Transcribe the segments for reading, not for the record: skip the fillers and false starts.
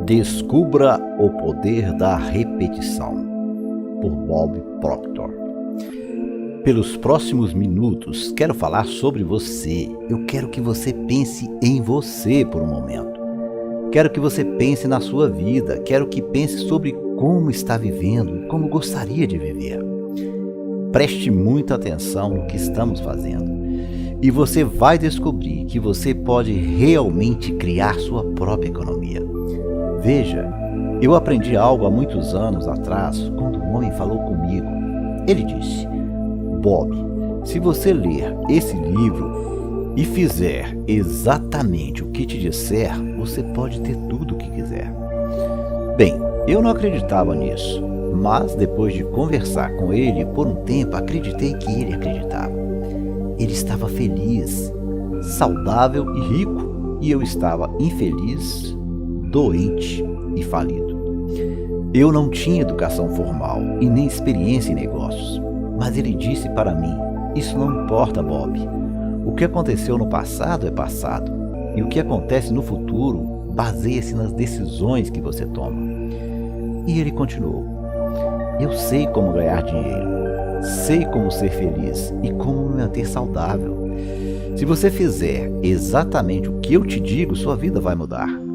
Descubra o poder da repetição, por Bob Proctor. Pelos próximos minutos, quero falar sobre você. Eu quero que você pense em você por um momento. Quero que você pense na sua vida. Quero que pense sobre como está vivendo e como gostaria de viver. Preste muita atenção no que estamos fazendo. E você vai descobrir que você pode realmente criar sua própria economia. Veja, eu aprendi algo há muitos anos atrás, quando um homem falou comigo. Ele disse: Bob, se você ler esse livro e fizer exatamente o que te disser, você pode ter tudo o que quiser. Bem, eu não acreditava nisso, mas depois de conversar com ele por um tempo, acreditei que ele acreditava. Ele estava feliz, saudável e rico, e eu estava infeliz, doente e falido. Eu não tinha educação formal e nem experiência em negócios, mas ele disse para mim: isso não importa, Bob. O que aconteceu no passado é passado, e o que acontece no futuro baseia-se nas decisões que você toma. E ele continuou: eu sei como ganhar dinheiro, sei como ser feliz e como me manter saudável. Se você fizer exatamente o que eu te digo, sua vida vai mudar.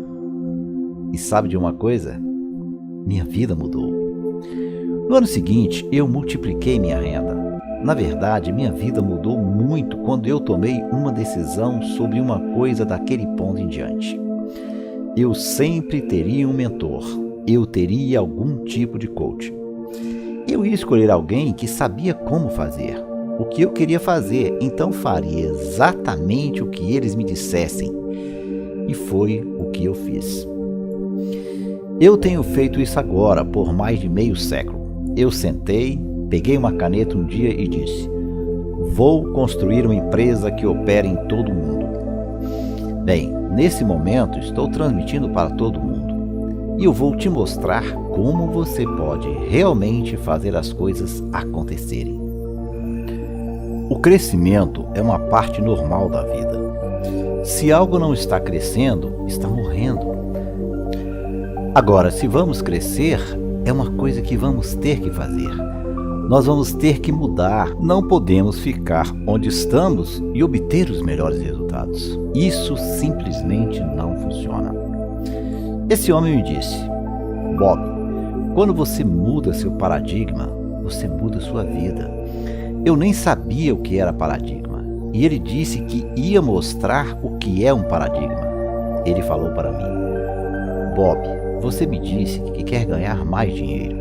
E sabe de uma coisa? Minha vida mudou. No ano seguinte, eu multipliquei minha renda. Na verdade, minha vida mudou muito quando eu tomei uma decisão sobre uma coisa daquele ponto em diante. Eu sempre teria um mentor. Eu teria algum tipo de coach. Eu ia escolher alguém que sabia como fazer, o que eu queria fazer, então faria exatamente o que eles me dissessem. E foi o que eu fiz. Eu tenho feito isso agora por mais de meio século. Eu sentei, peguei uma caneta um dia e disse: vou construir uma empresa que opere em todo o mundo. Bem, nesse momento estou transmitindo para todo mundo. E eu vou te mostrar como você pode realmente fazer as coisas acontecerem. O crescimento é uma parte normal da vida. Se algo não está crescendo, está morrendo. Agora, se vamos crescer, é uma coisa que vamos ter que fazer. Nós vamos ter que mudar. Não podemos ficar onde estamos e obter os melhores resultados. Isso simplesmente não funciona. Esse homem me disse: Bob, quando você muda seu paradigma, você muda sua vida. Eu nem sabia o que era paradigma. E ele disse que ia mostrar o que é um paradigma. Ele falou para mim: Bob, você me disse que quer ganhar mais dinheiro.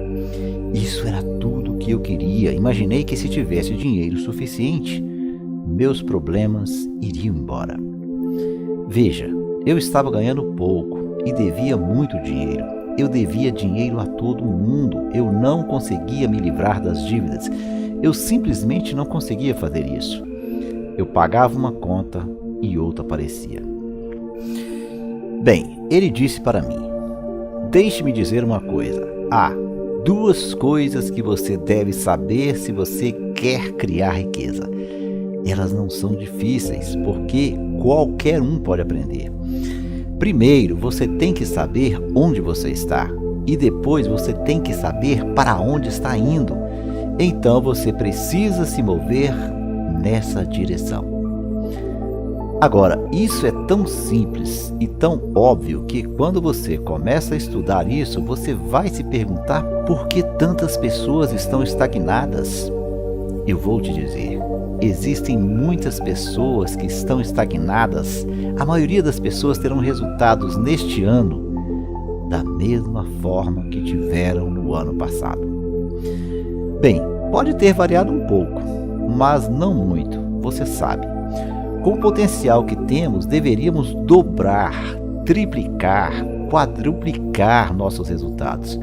Isso era tudo o que eu queria. Imaginei que se tivesse dinheiro suficiente, meus problemas iriam embora. Veja, eu estava ganhando pouco e devia muito dinheiro. Eu devia dinheiro a todo mundo. Eu não conseguia me livrar das dívidas. Eu simplesmente não conseguia fazer isso. Eu pagava uma conta e outra aparecia. Bem, ele disse para mim: deixe-me dizer uma coisa. Há duas coisas que você deve saber se você quer criar riqueza. Elas não são difíceis, porque qualquer um pode aprender. Primeiro, você tem que saber onde você está. E depois você tem que saber para onde está indo. Então você precisa se mover nessa direção. Agora, isso é tão simples e tão óbvio que quando você começa a estudar isso, você vai se perguntar por que tantas pessoas estão estagnadas. Eu vou te dizer, existem muitas pessoas que estão estagnadas. A maioria das pessoas terão resultados neste ano da mesma forma que tiveram no ano passado. Bem, pode ter variado um pouco, mas não muito, você sabe. Com o potencial que temos, deveríamos dobrar, triplicar, quadruplicar nossos resultados,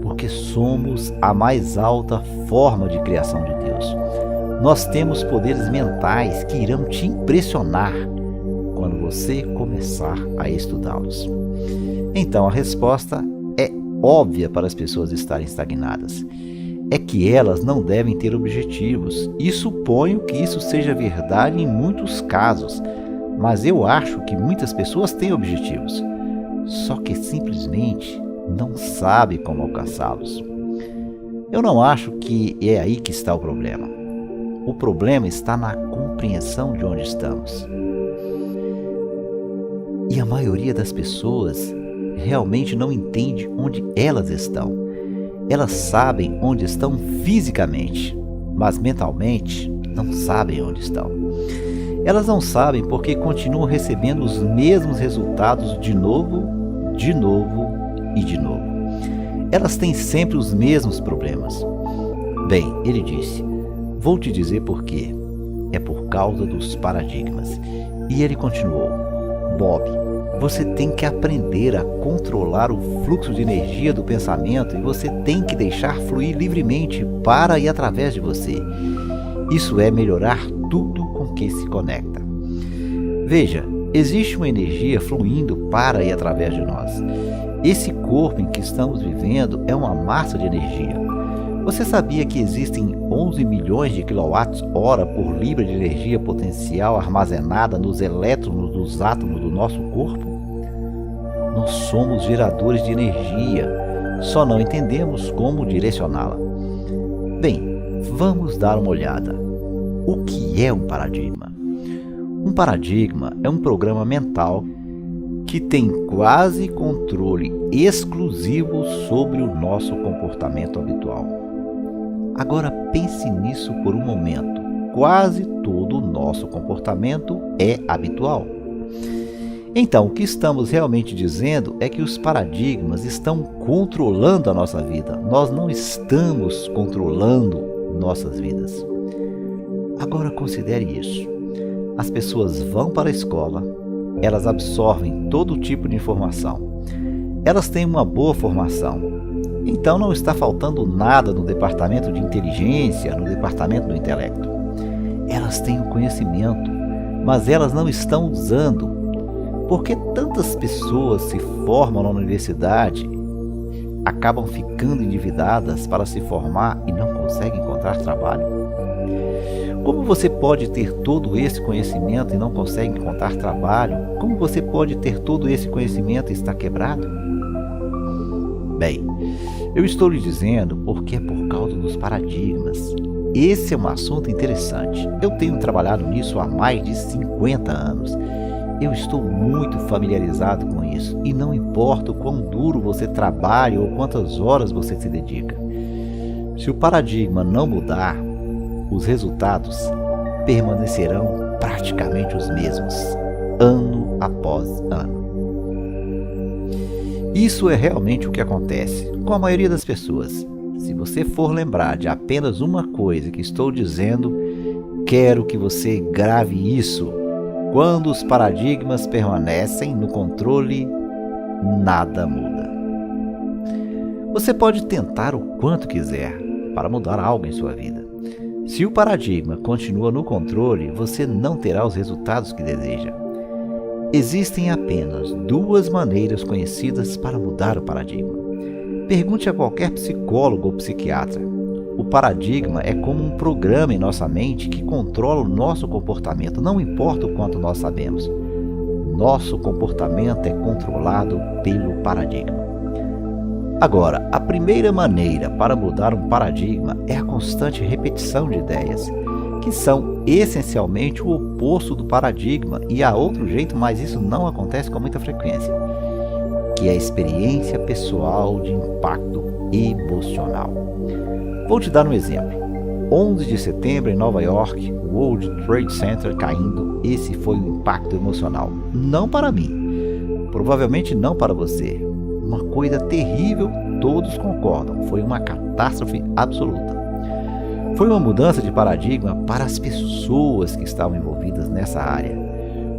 porque somos a mais alta forma de criação de Deus. Nós temos poderes mentais que irão te impressionar quando você começar a estudá-los. Então a resposta é óbvia para as pessoas estarem estagnadas. É que elas não devem ter objetivos, e suponho que isso seja verdade em muitos casos, mas eu acho que muitas pessoas têm objetivos. só que simplesmente não sabe como alcançá-los. Eu não acho que é aí que está o problema. O problema está na compreensão de onde estamos. E a maioria das pessoas realmente não entende onde elas estão. Elas sabem onde estão fisicamente, mas mentalmente não sabem onde estão. Elas não sabem porque continuam recebendo os mesmos resultados de novo e de novo. Elas têm sempre os mesmos problemas. Bem, ele disse, vou te dizer por quê. É por causa dos paradigmas. E ele continuou, Bob, você tem que aprender a controlar o fluxo de energia do pensamento e você tem que deixar fluir livremente para e através de você. Isso é melhorar tudo com que se conecta. Veja, existe uma energia fluindo para e através de nós. Esse corpo em que estamos vivendo é uma massa de energia. Você sabia que existem 11 milhões de kWh por libra de energia potencial armazenada nos elétrons dos átomos do nosso corpo? Nós somos geradores de energia, só não entendemos como direcioná-la. Bem, vamos dar uma olhada. O que é um paradigma? Um paradigma é um programa mental que tem quase controle exclusivo sobre o nosso comportamento habitual. Agora pense nisso por um momento. Quase todo o nosso comportamento é habitual. Então, o que estamos realmente dizendo é que os paradigmas estão controlando a nossa vida. Nós não estamos controlando nossas vidas. Agora considere isso. As pessoas vão para a escola, elas absorvem todo tipo de informação. Elas têm uma boa formação. Então não está faltando nada no departamento de inteligência, no departamento do intelecto. Elas têm o conhecimento, mas elas não estão usando. Por que tantas pessoas se formam na universidade, acabam ficando endividadas para se formar e não conseguem encontrar trabalho? Como você pode ter todo esse conhecimento e não consegue encontrar trabalho? Como você pode ter todo esse conhecimento e estar quebrado? Bem, eu estou lhe dizendo porque é por causa dos paradigmas. Esse é um assunto interessante. Eu tenho trabalhado nisso há mais de 50 anos. Eu estou muito familiarizado com isso e não importa o quão duro você trabalha ou quantas horas você se dedica. Se o paradigma não mudar, os resultados permanecerão praticamente os mesmos, ano após ano. Isso é realmente o que acontece com a maioria das pessoas. Se você for lembrar de apenas uma coisa que estou dizendo, quero que você grave isso. Quando os paradigmas permanecem no controle, nada muda. Você pode tentar o quanto quiser para mudar algo em sua vida. Se o paradigma continua no controle, você não terá os resultados que deseja. Existem apenas duas maneiras conhecidas para mudar o paradigma. Pergunte a qualquer psicólogo ou psiquiatra. O paradigma é como um programa em nossa mente que controla o nosso comportamento, não importa o quanto nós sabemos. Nosso comportamento é controlado pelo paradigma. Agora, a primeira maneira para mudar um paradigma é a constante repetição de ideias, que são essencialmente o oposto do paradigma, e há outro jeito, mas isso não acontece com muita frequência, que é a experiência pessoal de impacto emocional. Vou te dar um exemplo. 11 de setembro em Nova York, o World Trade Center caindo, esse foi um impacto emocional. Não para mim, provavelmente não para você. Uma coisa terrível, todos concordam, foi uma catástrofe absoluta. Foi uma mudança de paradigma para as pessoas que estavam envolvidas nessa área.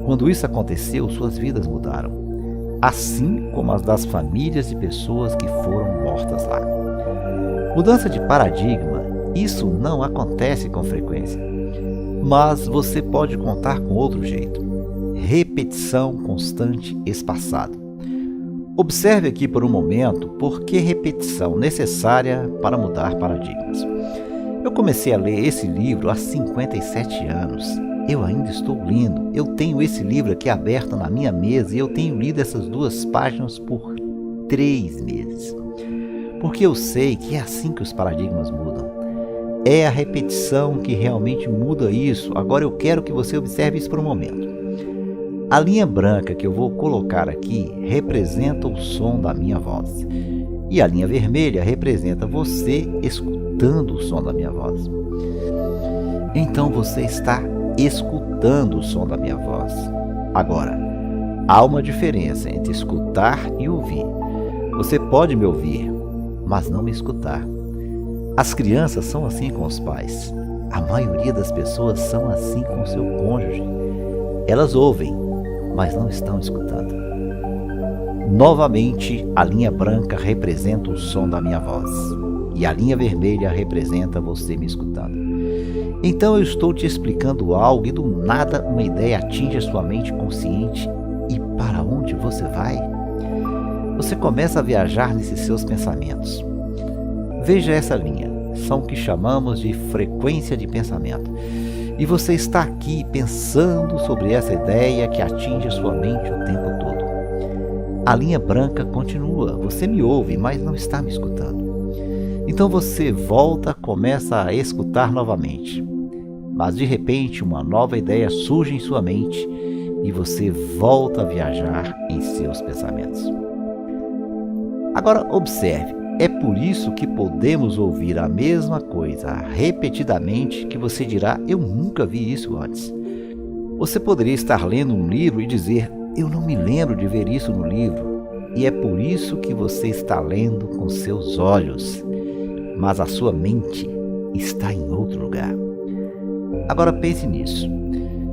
Quando isso aconteceu, suas vidas mudaram, assim como as das famílias de pessoas que foram mortas lá. Mudança de paradigma, isso não acontece com frequência, mas você pode contar com outro jeito. Repetição constante espaçada. Observe aqui por um momento por que repetição necessária para mudar paradigmas. Eu comecei a ler esse livro há 57 anos eu ainda estou lendo. Eu tenho esse livro aqui aberto na minha mesa e eu tenho lido essas 2 páginas por 3 meses. Porque eu sei que é assim que os paradigmas mudam. É a repetição que realmente muda isso. Agora eu quero que você observe isso por um momento. A linha branca que eu vou colocar aqui representa o som da minha voz. E a linha vermelha representa você escutando o som da minha voz. Então você está escutando o som da minha voz. Agora, há uma diferença entre escutar e ouvir. Você pode me ouvir, mas não me escutar. As crianças são assim com os pais. A maioria das pessoas são assim com o seu cônjuge. Elas ouvem, mas não estão escutando. Novamente, a linha branca representa o som da minha voz e a linha vermelha representa você me escutando. Então eu estou te explicando algo e do nada uma ideia atinge a sua mente consciente e para onde você vai? Você começa a viajar nesses seus pensamentos. Veja essa linha, são o que chamamos de frequência de pensamento. E você está aqui pensando sobre essa ideia que atinge a sua mente o tempo todo. A linha branca continua, você me ouve, mas não está me escutando. Então você volta, começa a escutar novamente. Mas de repente uma nova ideia surge em sua mente e você volta a viajar em seus pensamentos. Agora observe, é por isso que podemos ouvir a mesma coisa repetidamente que você dirá, eu nunca vi isso antes. Você poderia estar lendo um livro e dizer, eu não me lembro de ver isso no livro. E é por isso que você está lendo com seus olhos, mas a sua mente está em outro lugar. Agora pense nisso.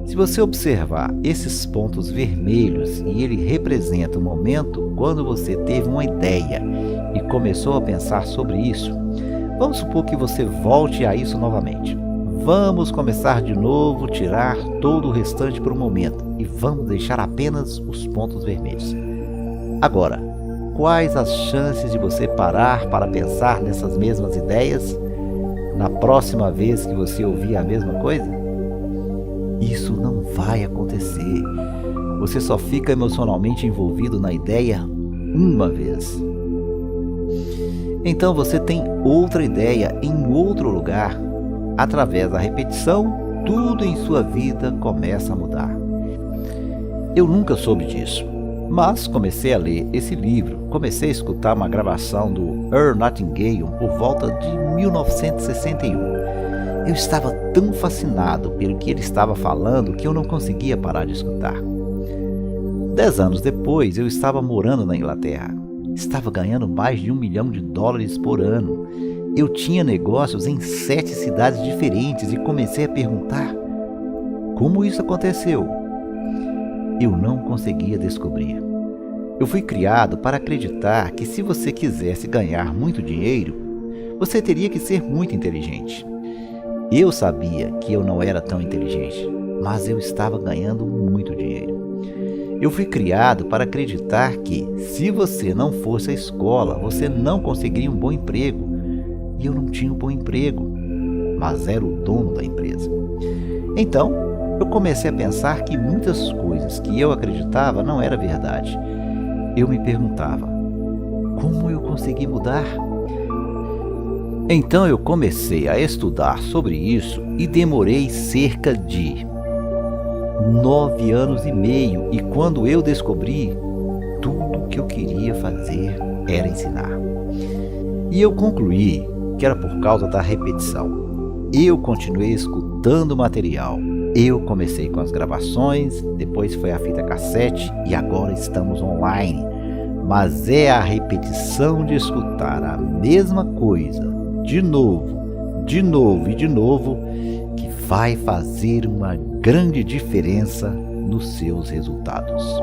Se você observar esses pontos vermelhos e ele representa o momento quando você teve uma ideia e começou a pensar sobre isso, vamos supor que você volte a isso novamente. Vamos começar de novo, tirar todo o restante por um momento e vamos deixar apenas os pontos vermelhos. Agora, quais as chances de você parar para pensar nessas mesmas ideias na próxima vez que você ouvir a mesma coisa? Isso não vai acontecer. Você só fica emocionalmente envolvido na ideia uma vez. Então você tem outra ideia em outro lugar. Através da repetição, tudo em sua vida começa a mudar. Eu nunca soube disso, mas comecei a ler esse livro, comecei a escutar uma gravação do Earl Nightingale por volta de 1961. Eu estava tão fascinado pelo que ele estava falando que eu não conseguia parar de escutar. 10 anos depois, eu estava morando na Inglaterra. Estava ganhando mais de $1 milhão por ano. Eu tinha negócios em 7 cidades diferentes e comecei a perguntar: como isso aconteceu? Eu não conseguia descobrir. Eu fui criado para acreditar que se você quisesse ganhar muito dinheiro, você teria que ser muito inteligente. Eu sabia que eu não era tão inteligente, mas eu estava ganhando muito dinheiro. Eu fui criado para acreditar que, se você não fosse à escola, você não conseguiria um bom emprego. E eu não tinha um bom emprego, mas era o dono da empresa. Então, eu comecei a pensar que muitas coisas que eu acreditava não era verdade. Eu me perguntava, como eu consegui mudar? Então eu comecei a estudar sobre isso e demorei cerca de 9 anos e meio, e quando eu descobri, tudo o que eu queria fazer era ensinar. E eu concluí que era por causa da repetição. Eu continuei escutando o material. Eu comecei com as gravações, depois foi a fita cassete e agora estamos online. Mas é a repetição de escutar a mesma coisa de novo e de novo que vai fazer uma grande diferença nos seus resultados.